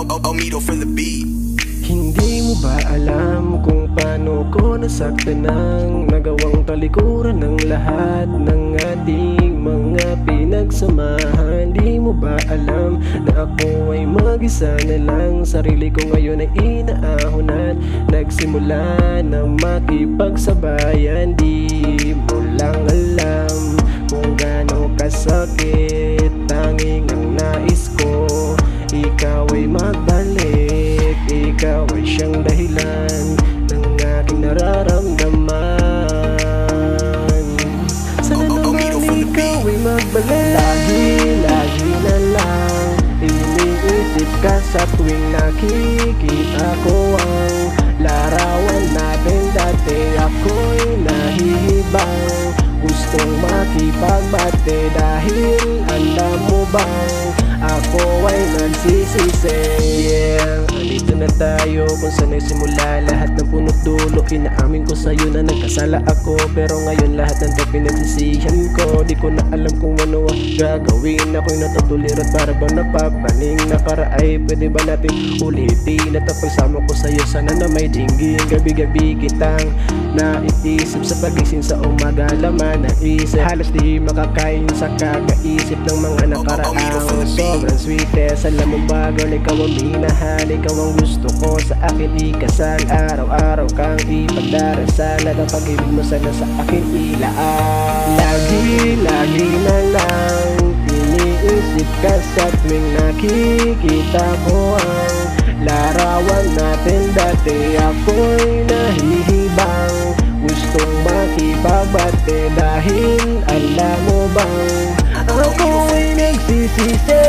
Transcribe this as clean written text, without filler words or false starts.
Omito for the beat. Hindi mo ba alam kung paano ko nasaktan ng nagawang talikuran ng lahat ng ating mga pinagsamahan? Di mo ba alam na ako ay mag-isa na lang? Sarili ko ngayon ay inaahon at nagsimula na makipagsabayan. Di mo lang alam kung gaano kasakit. Tanging ang nais ko, ikaw ay magbalik. Ikaw ay siyang dahilan ng aking nararamdaman. Sana naman ikaw ay magbalik. Lagi na lang iniisip ka sa tuwing nakikita ko ang larawan natin dati. Ako'y nahihibang, gustong makipagbate dahil alam mo bang ako ay nagsisisi. Yeah, andito na tayo kung saan nagsimula lahat ng punot dulo. Inaamin ko sa'yo na nagkasala ako, pero ngayon lahat ng pinagsisihan ko. Di ko na alam kung ano ang gagawin. Ako'y natutulirot at para bang napapaning nakaraay. Pwede ba natin ulitin at ang pagsama ko sa'yo sana na may dinggin. Gabi-gabi kitang naiisip sa pagising sa umaga. Laman ng isip, halos di makakain sa kakaisip ng mga nakaraang. Sobrang sweetest, alam mo ba girl, ikaw ang minahal. Ikaw ang gusto ko sa akin ikasal. Araw-araw kang ipagdarasal at ang pag-ibig mo sana sa akin ilaan. Lagi na lang iniisip ka sa tuwing nakikita ko ang larawan natin dati. Ako'y nahihibang, gustong makipagbate dahil alam mo bang ako ay nagsisisi.